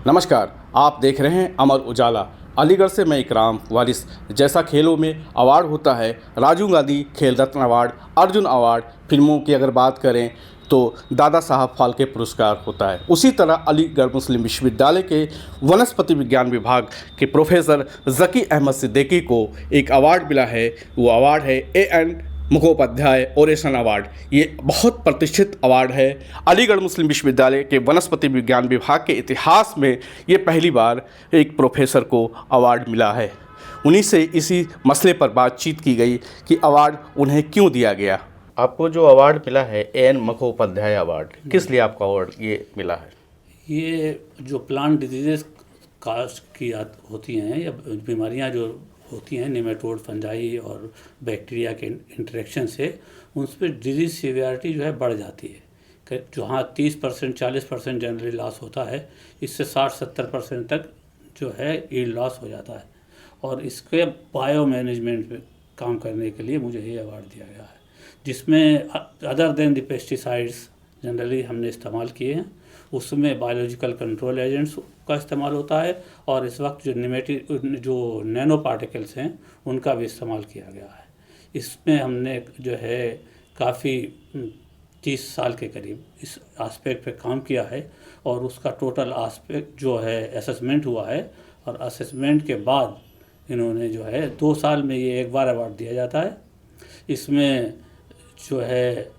नमस्कार, आप देख रहे हैं अमर उजाला। अलीगढ़ से मैं इकराम वारिस। जैसा खेलों में अवार्ड होता है, राजीव गांधी खेल रत्न अवार्ड, अर्जुन अवार्ड, फिल्मों की अगर बात करें तो दादा साहब फाल्के पुरस्कार होता है, उसी तरह अलीगढ़ मुस्लिम विश्वविद्यालय के वनस्पति विज्ञान विभाग के प्रोफेसर ज़की अहमद सिद्दीकी को एक अवार्ड मिला है। वो अवार्ड है एन मुखोपाध्याय ओरेसन अवार्ड। ये बहुत प्रतिष्ठित अवार्ड है। अलीगढ़ मुस्लिम विश्वविद्यालय के वनस्पति विज्ञान विभाग के इतिहास में ये पहली बार एक प्रोफेसर को अवार्ड मिला है। उन्हीं से इसी मसले पर बातचीत की गई कि अवार्ड उन्हें क्यों दिया गया। आपको जो अवार्ड मिला है एन मुखोपाध्याय अवार्ड, किस लिए आपको अवार्ड ये मिला है? ये जो प्लांट डिजीजेस कास्ट की होती हैं या बीमारियां जो होती हैं नेमेटोड फंजाई और बैक्टीरिया के इंटरेक्शन से, उन पर डिजीज सीवियरिटी जो है बढ़ जाती है। जहाँ 30% 40% जनरली लॉस होता है, इससे 60-70% तक जो है यील्ड लॉस हो जाता है। और इसके बायो मैनेजमेंट पे काम करने के लिए मुझे ये अवार्ड दिया गया है, जिसमें other than the pesticides generally हमने इस्तेमाल किए हैं, उसमें बायोलॉजिकल कंट्रोल एजेंट्स का इस्तेमाल होता है और इस वक्त जो नैनो पार्टिकल्स हैं उनका भी इस्तेमाल किया गया है। इसमें हमने जो है काफ़ी 30 साल के करीब इस एस्पेक्ट पे काम किया है और उसका टोटल एस्पेक्ट जो है असेसमेंट हुआ है। और असेसमेंट के बाद इन्होंने जो है 2 साल में ये एक बार अवार्ड दिया जाता है। इसमें जो है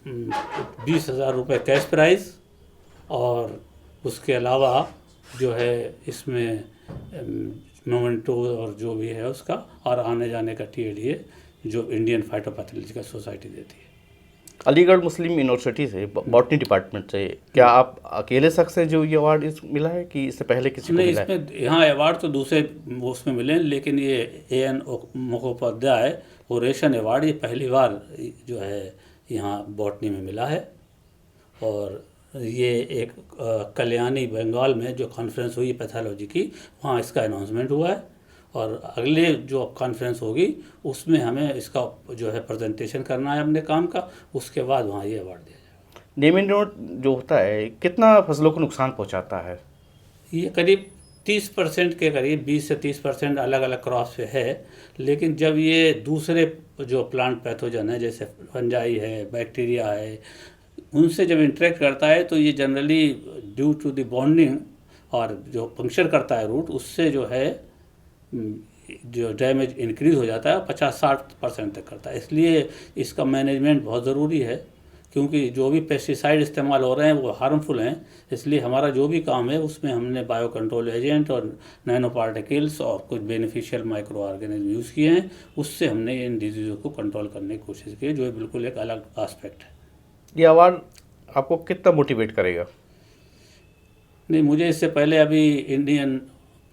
20,000 रुपये कैश प्राइज़ और उसके अलावा जो है इसमें मोमेंटो और जो भी है उसका और आने जाने का TADA जो इंडियन फाइटोपैथोलॉजिकल सोसाइटी देती है। अलीगढ़ मुस्लिम यूनिवर्सिटी से बॉटनी डिपार्टमेंट से क्या आप अकेले शख्स हैं जो ये अवार्ड मिला है कि इससे पहले किसी को मिला है? इसमें यहाँ अवार्ड तो दूसरे उसमें मिले, लेकिन ये एन मुखोपाध्याय ओरेसन अवार्ड ये पहली बार जो है यहाँ बॉटनी में मिला है। और ये एक कल्याणी बंगाल में जो कॉन्फ्रेंस हुई पैथोलॉजी की, वहाँ इसका अनाउंसमेंट हुआ है और अगले जो कॉन्फ्रेंस होगी उसमें हमें इसका जो है प्रेजेंटेशन करना है अपने काम का, उसके बाद वहाँ ये अवार्ड दिया जाएगा। नेमिंग नोट जो होता है कितना फसलों को नुकसान पहुँचाता है? ये करीब 30% के करीब 20 से 30% अलग अलग क्रॉप्स पे है, लेकिन जब ये दूसरे जो प्लांट पैथोजन है जैसे फंजाई है, बैक्टीरिया है, उनसे जब इंटरेक्ट करता है तो ये generally due to the bonding और जो पंक्चर करता है रूट, उससे जो है जो डैमेज इंक्रीज हो जाता है 50-60% तक करता है। इसलिए इसका मैनेजमेंट बहुत ज़रूरी है, क्योंकि जो भी पेस्टिसाइड इस्तेमाल हो रहे हैं वो हार्मफुल हैं। इसलिए हमारा जो भी काम है उसमें हमने बायो कंट्रोल एजेंट और नैनो पार्टिकल्स और कुछ बेनिफिशियल माइक्रो ऑर्गेनिज्म यूज़ किए हैं, उससे हमने इन डिजीज़ों को कंट्रोल करने की कोशिश की, जो बिल्कुल एक अलग एस्पेक्ट है। ये अवार्ड आपको कितना मोटिवेट करेगा? नहीं, मुझे इससे पहले अभी इंडियन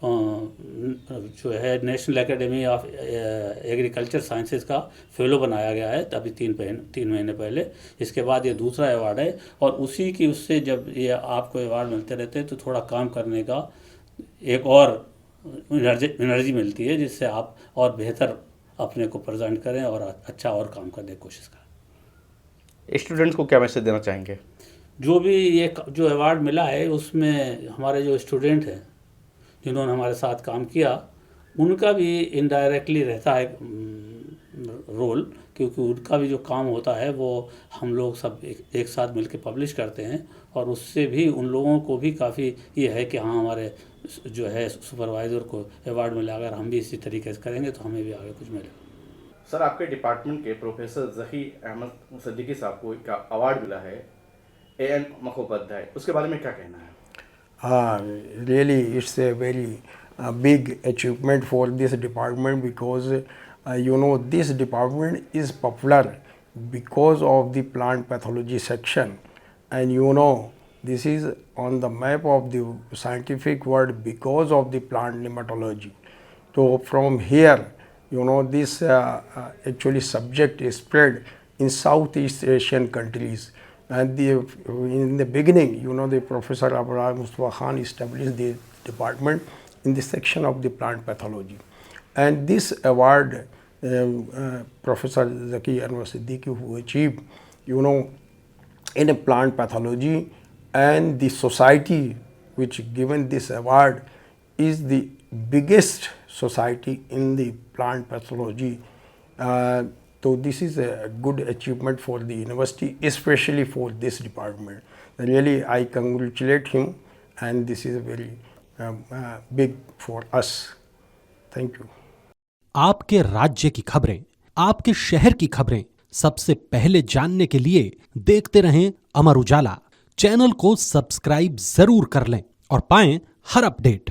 जो है national academy of agriculture sciences का फेलो बनाया गया है, अभी 3 महीने पहले। इसके बाद ये दूसरा अवार्ड है और उसी की उससे जब ये आपको अवार्ड मिलते रहते हैं तो थोड़ा काम करने का एक और एनर्जी मिलती है, जिससे आप और बेहतर अपने को प्रेजेंट करें और अच्छा और काम करने की कोशिश करें। स्टूडेंट्स को क्या मैसेज देना चाहेंगे? जो भी ये जो अवार्ड मिला है उसमें हमारे जो स्टूडेंट हैं जिन्होंने हमारे साथ काम किया, उनका भी इनडायरेक्टली रहता है रोल, क्योंकि उनका भी जो काम होता है वो हम लोग सब एक साथ मिलकर पब्लिश करते हैं और उससे भी उन लोगों को भी काफ़ी ये है कि हाँ हमारे जो है सुपरवाइज़र को अवार्ड मिला, अगर हम भी इसी तरीके से करेंगे तो हमें भी आगे कुछ मिलेगा। सर, आपके डिपार्टमेंट के प्रोफेसर ज़की अहमद सिद्दीकी साहब को एक अवार्ड मिला है एन मुखोपाध्याय, उसके बारे में क्या कहना है? Really it's a very big achievement for this department because this department is popular because of the plant pathology section, and this is on the map of the scientific world because of the plant nematology. So from here this actually subject is spread in Southeast Asian countries. And in the beginning, the Professor Abrar Mustafa Khan established the department in the section of the plant pathology. And this award, Professor Zaki Ahmad Siddiqui who achieved, in a plant pathology, and the society which given this award is the biggest society in the plant pathology. So this is a good achievement for the university, especially for this department. Really, I congratulate him, and this is very big for us. Thank you. आपके राज्य की खबरें, आपके शहर की खबरें सबसे पहले जानने के लिए देखते रहें अमर उजाला। चैनल को सब्सक्राइब जरूर कर लें और पाएं हर अपडेट।